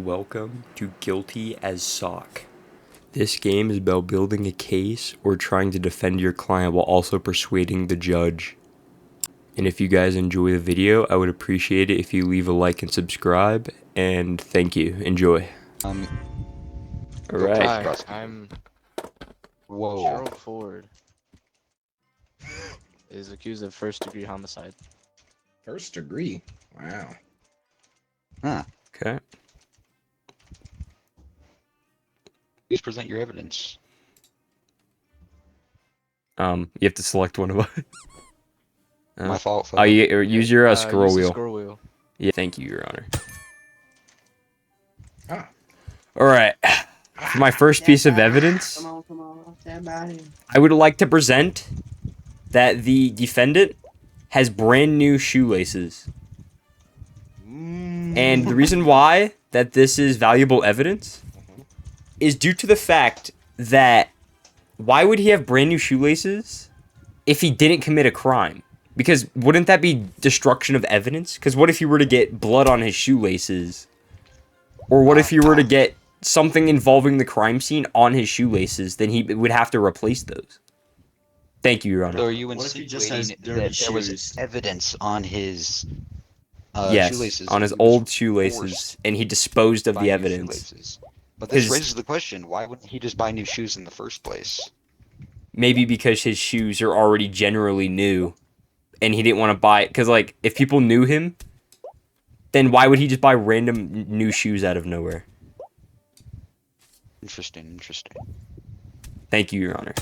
Welcome to Guilty as Sock. This game is about building a case or trying to defend your client while also persuading the judge. And if you guys enjoy the video, I would appreciate it if you leave a like and subscribe. And thank you. Enjoy. Alright. Hi, I'm Gerald Ford. Is accused of first-degree homicide. First degree? Wow. Okay. Please present your evidence. You have to select one of us. My fault. Oh, use your scroll use the wheel. scroll wheel. Yeah, thank you, Your Honor. Ah. Alright. For my first piece of evidence, I would like to present that the defendant has brand new shoelaces. And the reason why that this is valuable evidence is due to the fact that why would he have brand new shoelaces if he didn't commit a crime? Because wouldn't that be destruction of evidence? Because what if you were to get blood on his shoelaces? Or what if you were to get something involving the crime scene on his shoelaces? Then he would have to replace those. Thank you, Your Honor. So are you What if he just insinuating has that dirty there was shoes? evidence on his Yes, shoelaces? on his that he was old shoelaces, forced and he disposed of to the buy new evidence. shoelaces? But this 'Cause- raises the question, why wouldn't he just buy new shoes in the first place? Maybe because his shoes are already generally new, and he didn't want to buy it. Because, like, if people knew him, then why would he just buy random new shoes out of nowhere? Interesting. Thank you, Your Honor.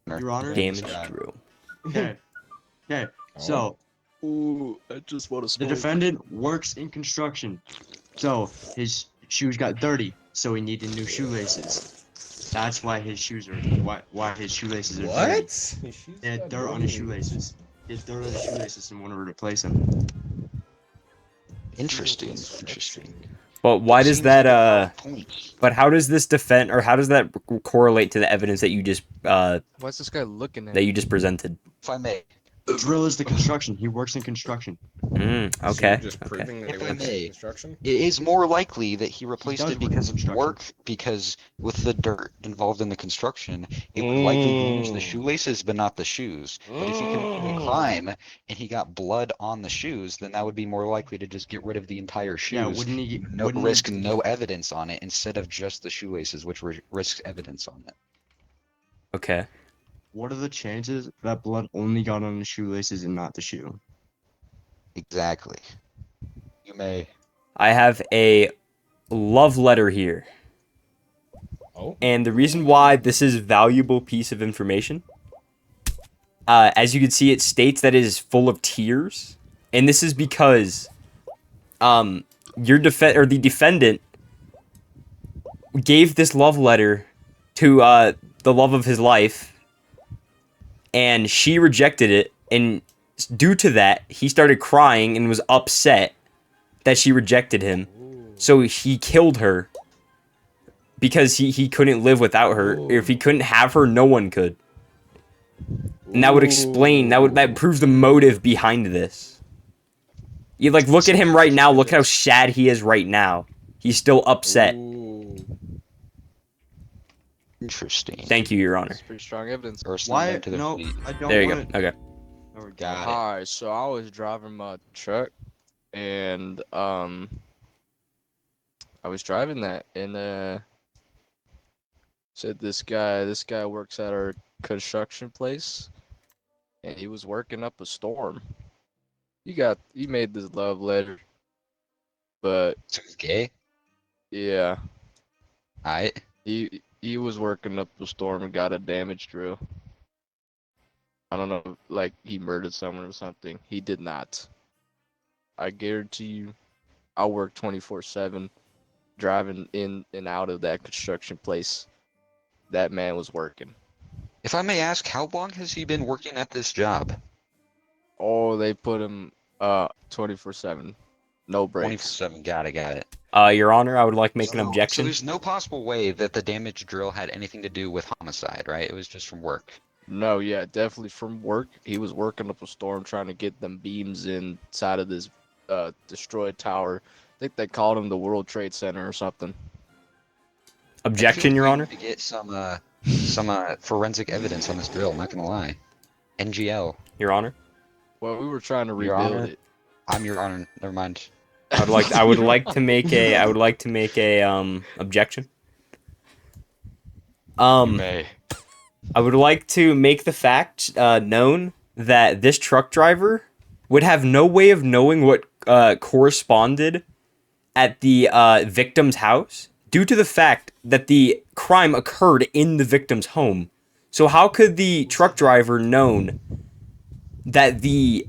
Your Honor? Damage Yeah. drill. Okay. Okay. So Ooh, I just want to the defendant works in construction. So his shoes got dirty, so he needed new shoelaces. That's why his shoes are why his shoelaces are dirty. What? He had dirt on his shoelaces. He had dirt on his shoelaces and wanted to replace them. Interesting. But why does Seems that, like a valid point. but how does this defend, or how does that correlate to the evidence that you just, Why's this guy looking at that me? you just presented? If I may, Drill is the construction. He works in construction. Okay. So you're just Okay. proving that If it I works in may, construction? it is more likely that he replaced does it work in because of construction. work, because with the dirt involved in the construction, it would likely damage the shoelaces but not the shoes. But if he committed a crime and he got blood on the shoes, then that would be more likely to just get rid of the entire Yeah, shoes. wouldn't he? No wouldn't risk, he, no evidence on it, instead of just the shoelaces, which risk evidence on it. Okay. What are the chances that blood only got on the shoelaces and not the shoe? Exactly. You may. I have a love letter here. Oh? And the reason why this is a valuable piece of information, as you can see, it states that it is full of tears. And this is because the defendant gave this love letter to the love of his life, and she rejected it, and due to that, he started crying and was upset that she rejected him. So he killed her because he couldn't live without her. If he couldn't have her, no one could. And that would explain, that proves the motive behind this. You like look at him right now, look how sad he is right now. He's still upset. Ooh. Interesting. Thank you, Your Honor. That's pretty strong evidence. Personally Why? known to the No, fleet. I don't There you go. want Okay. Got it. Hi, so I was driving my truck, and I was driving that, and said this guy works at our construction place, and he was working up a storm. He made this love letter, but So he's gay? yeah, Alright. he was working up a storm and got a damage drill. I don't know, like he murdered someone or something. He did not. I guarantee you, I work 24/7, driving in and out of that construction place. That man was working. If I may ask, how long has he been working at this job? Oh, they put him 24/7, no breaks. 24/7. Got it. Your Honor, I would like to make an So objection. there's no possible way that the damage drill had anything to do with homicide, right? It was just from work. No, yeah, definitely from work. He was working up a storm trying to get them beams inside of this destroyed tower think they called him the World Trade Center or something. Objection, Your Honor. To get some forensic evidence on this drill. I'm not gonna lie. NGL. Your Honor. Well, we were trying to Your rebuild Honor. it. I'm Your Honor. Never mind. I would like to make a objection. You may. I would like to make the fact known that this truck driver would have no way of knowing what corresponded at the victim's house due to the fact that the crime occurred in the victim's home. So how could the truck driver known that the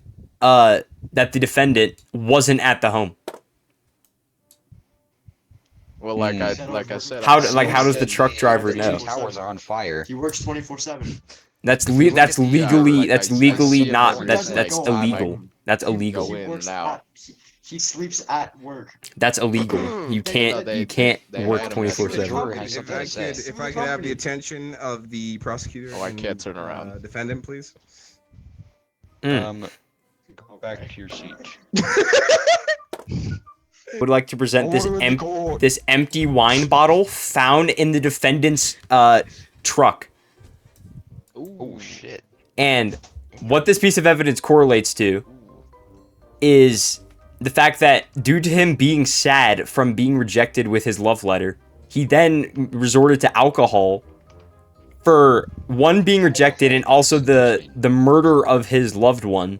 defendant wasn't at the home? Well, like I said, How I does the truck driver know? The towers are on fire. He works 24/7. That's If you look at that's the, legally like, that's I legally see not him that's every that's day. illegal. That's Go illegal. in Works and out. at- he sleeps at work. That's illegal. You can't they work had him 24/7. Juror has If something I to say. could, if I could have the attention of the prosecutor. Oh, I and, can't turn around. Defendant, please. Mm. Go back to your seat. Would like to present this Order in the court. this empty wine bottle found in the defendant's truck. Oh shit. And what this piece of evidence correlates to is the fact that due to him being sad from being rejected with his love letter, he then resorted to alcohol for one being rejected and also the murder of his loved one,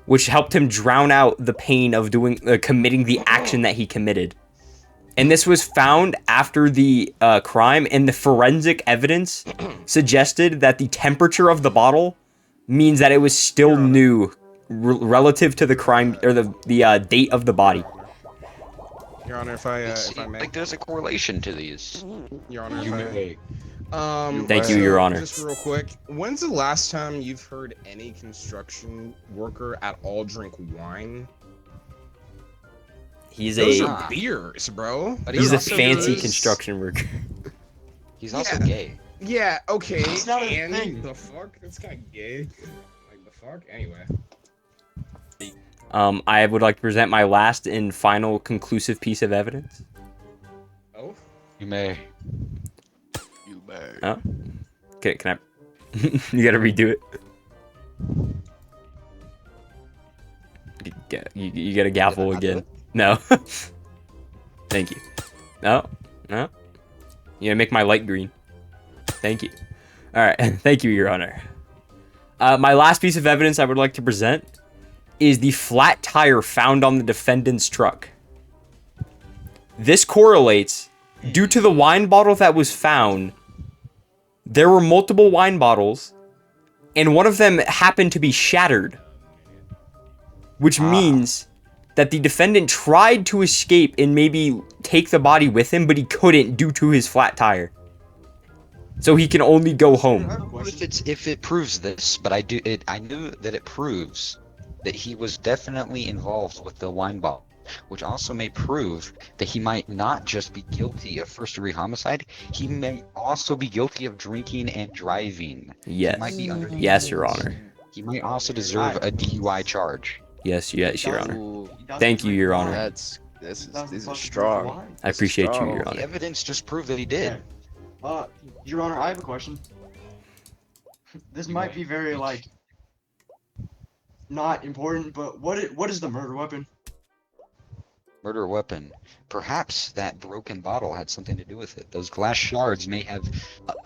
which helped him drown out the pain of committing the action that he committed. And this was found after the crime, and the forensic evidence suggested that the temperature of the bottle means that it was still new relative to the crime or the date of the body. Your Honor, if I may. Like there's a correlation to these. Your Honor, You if I may. Thank you, Your Honor. Just real quick, when's the last time you've heard any construction worker at all drink wine? He's Those a are beers, bro. But he's a They're also fancy beers. construction worker. He's also Yeah. gay. Yeah, okay. It's not a and thing. the fuck? That's kind of gay. Like the fuck? Anyway. I would like to present my last and final conclusive piece of evidence. Oh. You may. You may. Oh, okay. Can I? You gotta redo it. You gotta gavel again. No. Thank you. No. You gotta make my light green. Thank you. All right. Thank you, Your Honor. My last piece of evidence I would like to present is the flat tire found on the defendant's truck. This correlates due to the wine bottle that was found. There were multiple wine bottles, and one of them happened to be shattered, which means that the defendant tried to escape and maybe take the body with him, but he couldn't due to his flat tire. So he can only go home. If it proves this, but I knew that it proves that he was definitely involved with the wine bottle, which also may prove that he might not just be guilty of first-degree homicide, he may also be guilty of drinking and driving. Yes. He might be under the Yes, Your Honor. He might also deserve a DUI charge. Yes, Your Honor. Ooh, Thank you, Your Honor. these are strong. I appreciate you, strong. Your The Honor. evidence just proved that he did. Your Honor, I have a question. This might be very not important, but what is the murder weapon? Murder weapon. Perhaps that broken bottle had something to do with it. Those glass shards may have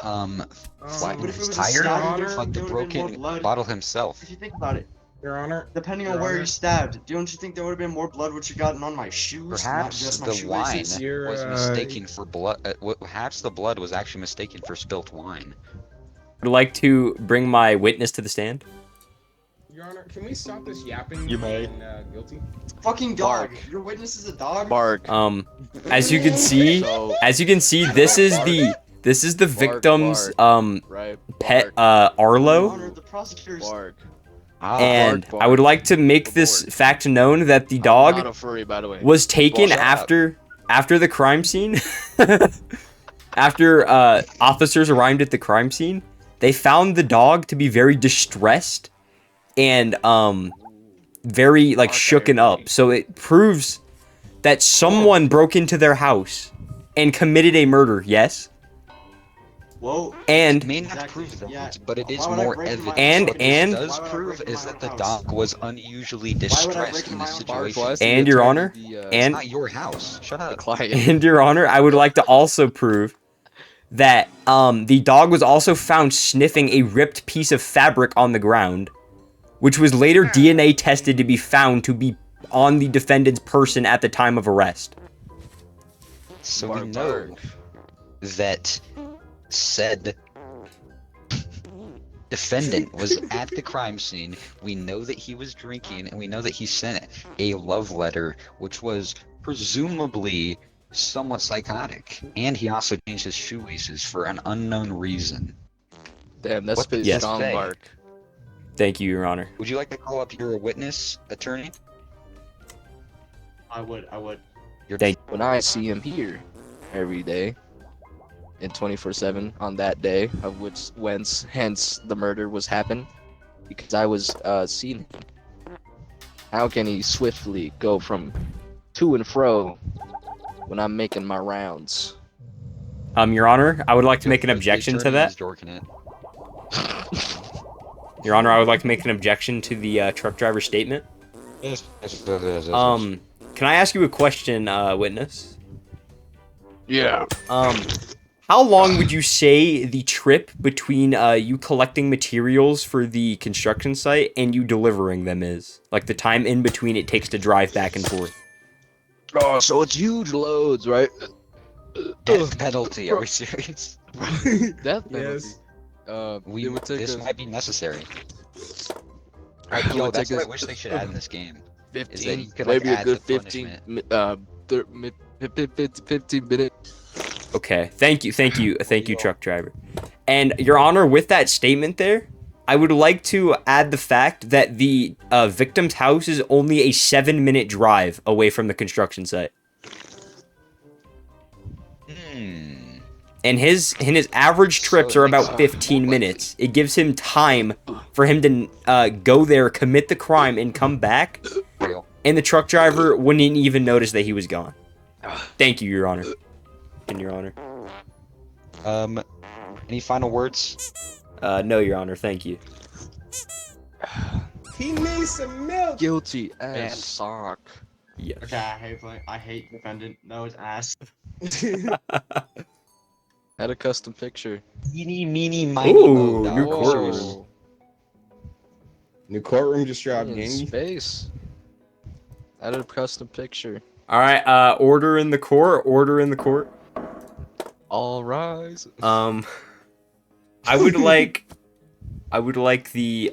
flattened But if it his was a tire, stabber, but the there would've been more broken blood. bottle himself. If you think about it, Your Honor. depending Your on where Honor. he stabbed, don't you think there would have been more blood which had gotten on my shoes, not Perhaps just my the wine shoelaces? You're, was mistaken for blood. Perhaps the blood was actually mistaken for spilt wine. Would like to bring my witness to the stand. Your Honor, can we stop this yapping? You may. And, guilty. Fucking dog. Bark. Your witness is a dog? Bark. As you can see, So, this is the victim's right. pet Bark. Your Arlo. Honor, the prosecutors. Bark. And bark, I would bark. like to make Go this forward. fact known that the I'm dog not a furry, by the way. was taken Shut up. after the crime scene. After officers arrived at the crime scene, they found the dog to be very distressed and very Okay, shooken up. So it proves that someone broke into their house and committed a murder, yes? Well, And It may not Exactly, prove that, yeah. but it is Why would I more break into my evidence. own What And- this does Why would I prove break into is my that the own dog house? was unusually Why would I distressed break in into this my own Bark, situation. why is the And, Your attorney Honor, the, It's and not your house. Shut the up. client? and Your Honor, I would like to also prove that the dog was also found sniffing a ripped piece of fabric on the ground, which was later DNA tested to be found to be on the defendant's person at the time of arrest. So we Bark, know bark. that said defendant was at the crime scene. We know that he was drinking, and we know that he sent a love letter, which was presumably somewhat psychotic. And he also changed his shoelaces for an unknown reason. Damn, that's What pretty Yes. strong, say? Bark. Thank you, Your Honor. Would you like to call up your witness, attorney? I would. Your Thank- When I see him here every day and 24/7 on that day of which hence the murder was happened because I was seeing him. How can he swiftly go from to and fro when I'm making my rounds? Your Honor, I would like to make an the objection to attorney that. is dorking it. Your Honor, I would like to make an objection to the truck driver's statement. Yes. Can I ask you a question, witness? Yeah. How long would you say the trip between you collecting materials for the construction site and you delivering them is? Like the time in between it takes to drive back and forth? Oh, so it's huge loads, right? Death penalty. Are we serious? Death penalty. Yes. It would take This us might be necessary. it Yo, would that's take what I us wish they should add in this game. Is that 15, you could, like, maybe a add good the 15, punishment. 15 minutes. Okay, thank you, truck driver. And Your Honor, with that statement there, I would like to add the fact that the victim's house is only a 7-minute drive away from the construction site. And his average trips So are it makes about it 15 more minutes. It gives him time for him to go there, commit the crime, and come back. Real. And the truck driver wouldn't even notice that he was gone. Thank you, Your Honor. And Your Honor. Any final words? No, Your Honor. Thank you. He needs some milk. Guilty Man. ass sock. Yes. Okay, I hate defendant. That was ass. Had a custom picture. Eeny, meeny, miny, Ooh, mo, new dog. courtroom. New courtroom just dropped, In gang. space. Added a custom picture. All right. Order in the court. Order in the court. All rise. I would like the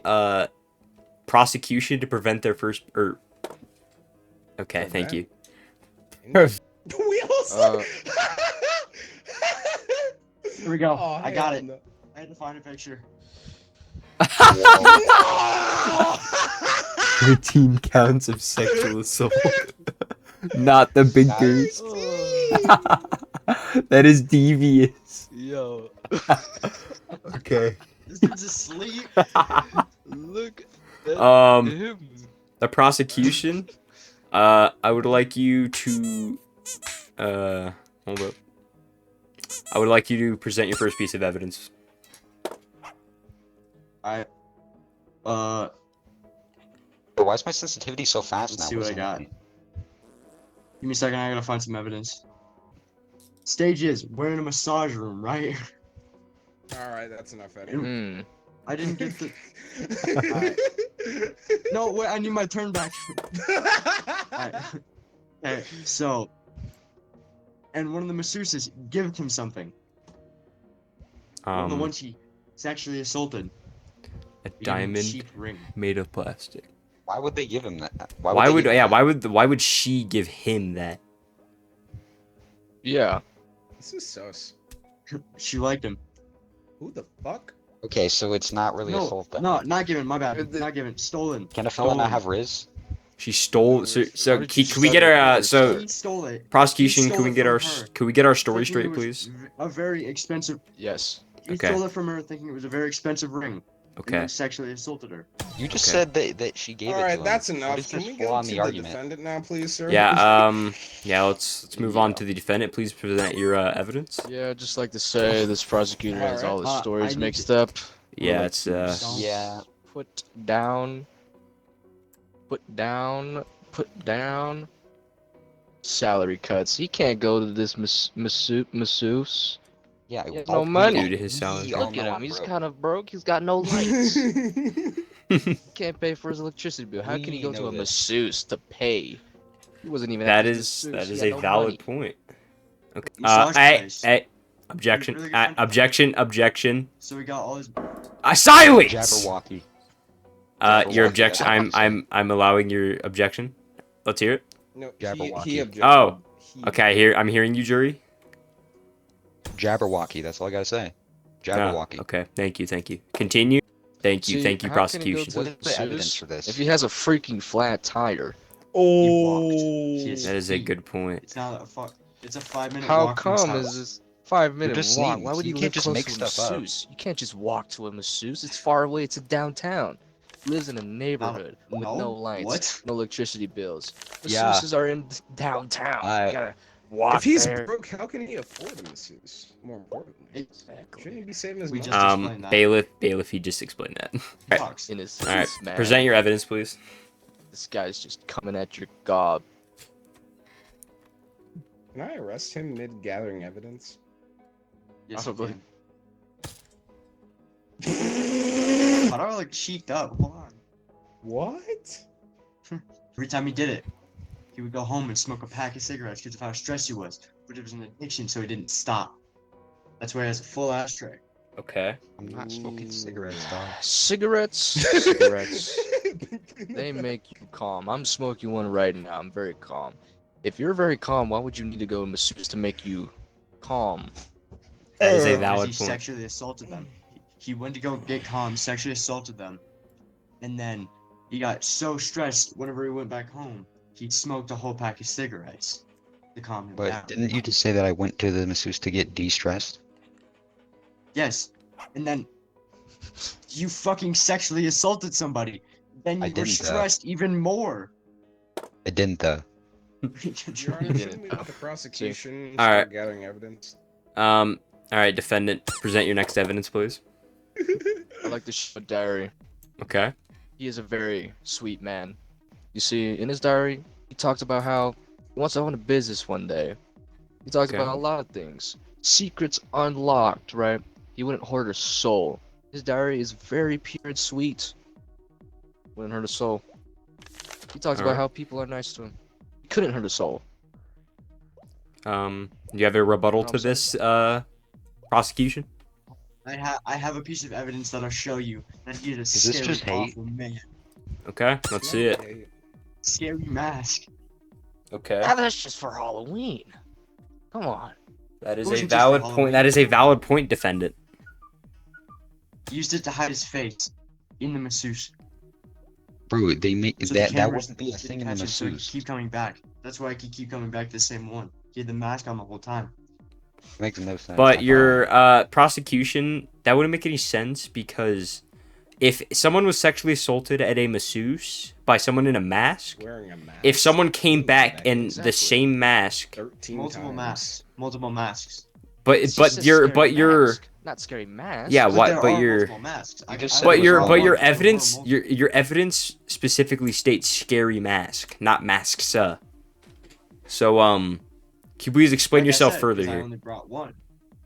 prosecution to prevent their first. Okay. Thank you. We also. Here we go. Oh, I got hell it. no. I had to find a picture. 13 counts of sexual assault. Not the Binkers. That is devious. Yo. Okay. This dude's asleep. Look at The him. prosecution. I would like you to. Hold up. I would like you to present your first piece of evidence. I. Why is my sensitivity so fast Let's now? see what What's I got. happening? Give me a second. I gotta find some evidence. Stage is we're in a massage room, right? All right, that's enough editing. Hmm. I didn't get the. No, wait. I need my turn back. Alright. Okay, so. And one of the masseuses gave him something. One of the ones he sexually assaulted. A He gave him a diamond cheap ring. made of plastic. Why would they give him that? Why would they give him that? why would she give him that? Yeah. This is sus. She liked him. Who the fuck? Okay, so it's not really No, assault then. no, not given. My bad. Not given. Stolen. Can a fella not Stolen. have Riz? She stole. So Why did you can we start get our with this? so He stole it. prosecution? He Can stole we it get from our her, can we get our story thinking straight, it was please? A very expensive. Yes. He Okay. stole it from her, thinking it was a very expensive ring. Okay. sexually assaulted her. You just Okay. said that she gave All it to right, him. that's What enough. is Can this we flaw go in to the the argument? defendant now, please, sir? Yeah, let's move on Yeah. to the defendant. Please present your evidence. Yeah, I'd just like to say this prosecutor has all his I stories need mixed to- up. Yeah, it's Don't- Yeah. Put down. Put down. Put down. Salary cuts. He can't go to this masseuse. Yeah. He has all- no money. Due to his salary. we all Look at know him. I'm He's broke. kind of broke. He's got no lights. Can't pay for his electricity bill. How can he We go to know a this. masseuse to pay? He wasn't even at That this is masseuse. He a had no valid money. point. Okay. Massage place. Objection. Really good friend. Objection. So we got all his. Silence. Jabberwocky. Your Jabberwocky, objection. that's what you I'm allowing your objection. Let's hear it. No, Jabberwocky. he objected. Oh, He- Okay, I'm hearing you, jury. Jabberwocky. That's all I gotta say. Ah, Jabberwocky. okay, thank you. Continue. Thank you, See, how can he go prosecution. to What is the masseuse evidence for this? If he has a freaking flat tire. Oh, He is- That is a good point. It's not a fuck. It's a 5-minute How walk. from his come house. is this 5 minute just walk? saying, Why would you he can't live just close make to a stuff up. masseuse? You can't just walk to a masseuse. It's far away. It's a downtown. He lives in a neighborhood with no, no lights, what? no electricity bills. Yeah. Masseuses are in downtown. I- You gotta walk if he's there. broke, how can he afford a masseuse? More importantly, Exactly. shouldn't he be saving his We money? just explained that. Bailiff, he just explained that. Alright, Talks. Innocent alright. man. Present your evidence, please. This guy's just coming at your gob. Can I arrest him mid gathering evidence? Yes, you Probably. can. How do I like cheeked up? Hold on. What? Every time he did it, he would go home and smoke a pack of cigarettes because of how stressed he was. But it was an addiction, so he didn't stop. That's why he has a full ashtray. Okay. I'm not smoking cigarettes, dog. Cigarettes. They make you calm. I'm smoking one right now. I'm very calm. If you're very calm, why would you need to go to masseuse to make you calm? That is a Because valid he point. sexually assaulted them. He went to go get calm, sexually assaulted them, and then he got so stressed whenever he went back home, he smoked a whole pack of cigarettes to calm him But down. didn't you just say that I went to the masseuse to get de-stressed? Yes, and then you fucking sexually assaulted somebody. Then I you were didn't, stressed even more. I didn't though. Your Honor, shouldn't we let the prosecution All start right. gathering evidence? Alright, defendant, present your next evidence, please. I like to show a diary. Okay. He is a very sweet man. You see, in his diary, he talks about how he wants to own a business one day. He talks Okay. about a lot of things. Secrets unlocked, right? He wouldn't hurt a soul. His diary is very pure and sweet. Wouldn't hurt a soul. He talks about Alright. how people are nice to him. He couldn't hurt a soul. Do you have a rebuttal No, to I'm sorry. this prosecution? I have a piece of evidence that'll show you that he is a Is this scary, just hate? awful man. Okay, let's see it. Okay. Scary mask. Okay. That's just for Halloween. Come on. That is It a wasn't just for valid Halloween. point. That is a valid point, defendant. He used it to hide his face in the masseuse. Bro, they make So the that cameras wouldn't be a didn't thing in the catch him, so he could masseuse. keep coming back. That's why I could keep coming back to the same one. He had the mask on the whole time. Makes no sense. But at your prosecution, that wouldn't make any sense because if someone was sexually assaulted at a masseuse by someone in a mask, Wearing a mask. if someone came back in Exactly. the same mask, 13 Multiple times. masks. Multiple masks. It's just a scary mask, not scary mask. yeah, But what? there But are your multiple masks. You just said but it was your wrong. but your There were evidence multiple- your evidence specifically states scary mask, not masks. So can you please explain Like I yourself said, further 'cause I here? only brought one.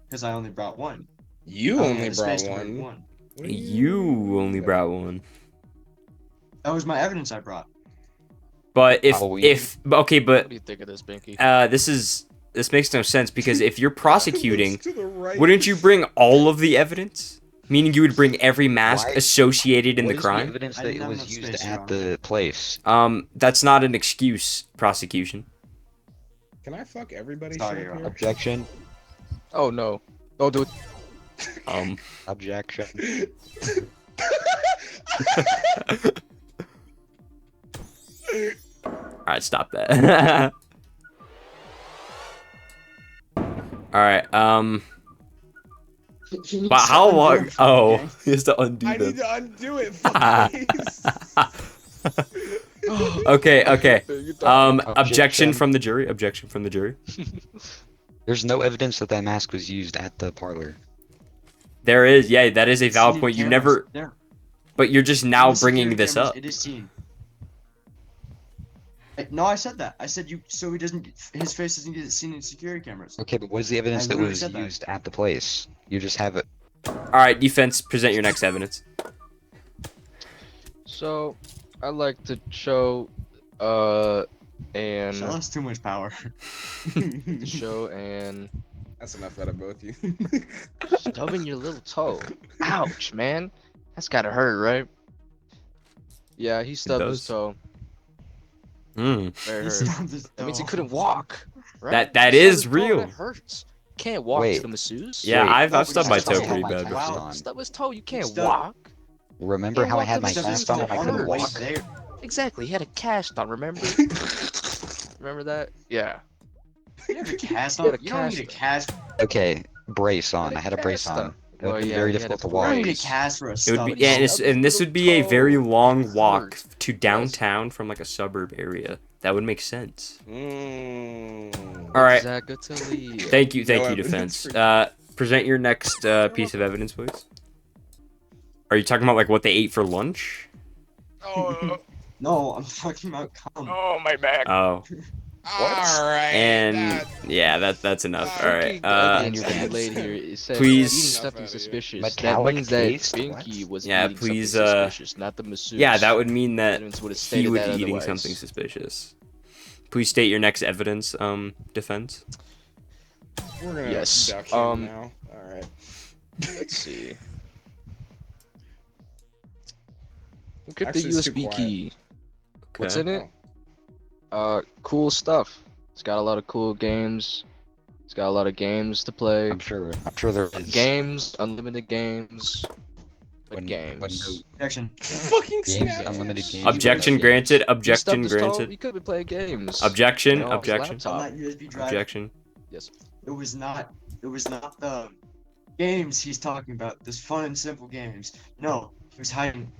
Because I only brought one. You I only only had the brought space to bring one. What do You only mean? brought one. That was my evidence I brought. But Halloween. okay, but What do you think of this, Binky? this makes no sense because if you're prosecuting, Looks to the right. wouldn't you bring all of the evidence? Meaning you would bring every mask Why- associated in What the is crime? evidence I that didn't it have was enough used space, Your at Honor. the place. That's not an excuse, prosecution. Can I fuck everybody? Sorry, shut Your up Honor. here? Objection. Oh no. Don't do it. Objection. Alright, stop that. Alright, But how long? Oh, Okay. he has to undo I need them. to undo it. Fuckface. Okay. Objection Objection. from the jury. Objection from the jury. There's no evidence that that mask was used at the parlor. There is, yeah, that is a It's valid seen in point. You cameras. never, There. but you're just In now the security bringing this cameras, up. It is seen. No, I said that. I said you. So he doesn't. His face doesn't get seen in security cameras. Okay, but what's the evidence I that literally was said that. used at the place? You just have it. All right, defense, present your next evidence. So, I like to show, Shell and has too much power. show and That's enough out of both you. stubbing your little toe. Ouch, man. That's gotta hurt, right? Yeah, he stubbed his does. toe. Hmm. Very He hurt. stubbed his That means he toe. couldn't walk. Right? That He is stubbed his toe, real. That hurts. Can't walk Wait. to the masseuse. Yeah, Wait, I've no, stubbed but my you toe still pretty have bad my before. toe. on. Stub his toe. You can't Stubbed. walk. Remember Can't how I walk had to my the cast masseuse on and I till it couldn't hurts. walk? There. Exactly. He had a cast on. Remember? Remember that? Yeah. You have a cast He had on. a You don't need a cast cast. Okay, brace on. I had a brace cast on. on. It would Oh, be yeah, very he had difficult to a You walk. don't need a brace. cast for a It would stub. be, Stubbed yeah, his and this little would be a very toe. long Hurt. walk to downtown from like a suburb area. That would make sense. Mm. All right. Exactly. Thank you, No defense. evidence for- Present your next piece of evidence, please. Are you talking about like what they ate for lunch? Oh, No, I'm talking about cum. oh, my back. Oh, All right. and yeah, that's enough. All right. Evidence your that he dad's- laid here. It said Please- eating Enough something outta here. suspicious. Metallic That means that paste? Binkley What? was Yeah, eating please, something suspicious, not the masseuse. Yeah, that would mean that Evidence would have he stated would that be eating otherwise. something suspicious. Please state your next evidence, defense. We're gonna Yes, duck him now. All right. Let's see. Look at Actually, the it's too USB quiet. key. What's Okay. in it? Cool stuff. It's got a lot of cool games. It's got a lot of games to play. I'm sure there is. Games, unlimited games. But When- games. Objection. Fucking Games, snap. unlimited games. Objection Games. granted. He Objection stubbed his toe, granted. He could be playing games. Objection. You know, off his Objection. On laptop. that USB drive. Objection. Yes. It was not the games he's talking about. This fun and simple games. No, he was hiding.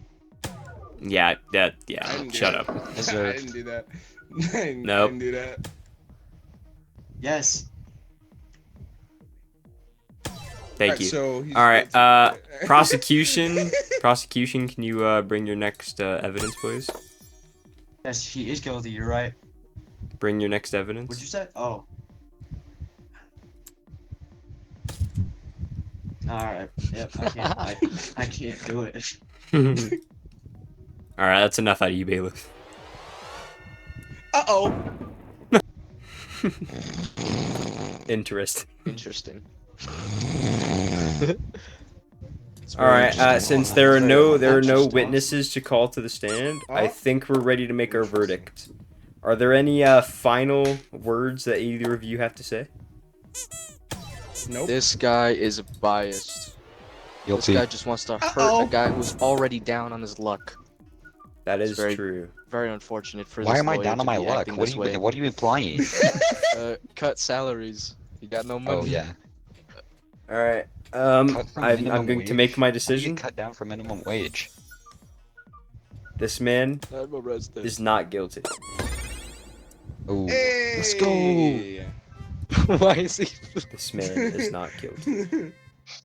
Yeah. I Yeah. didn't do Shut that. up. I Deserved. didn't do that. I didn't Nope. do that. Yes. Thank you. So he's All right. guilty. Prosecution. Prosecution. Can you bring your next evidence, please? Yes, he is guilty. You're right. Bring your next evidence. What'd you say? Oh. Alright. Yep, I can't do it. All right. That's enough out of you, bailiff. Uh-oh. Interesting. Interesting. All right. Since there are no Interesting. witnesses to call to the stand, I Huh? think we're ready to make our verdict. Are there any final words that either of you have to say? Nope. This guy is biased. This Guilty. guy just wants to hurt Uh-oh. a guy who's already down on his luck. That It's is very- true. Very unfortunate for Why this am I lawyer down to on my be luck? acting What this are way. you implying? Cut salaries. You got no money. Oh yeah. All right. Cut from I'm minimum going to wage? make my How do you decision. cut down from minimum wage. This man I'm arrested. is not guilty. Ooh. Hey. Let's go. Why is he? This man is not guilty.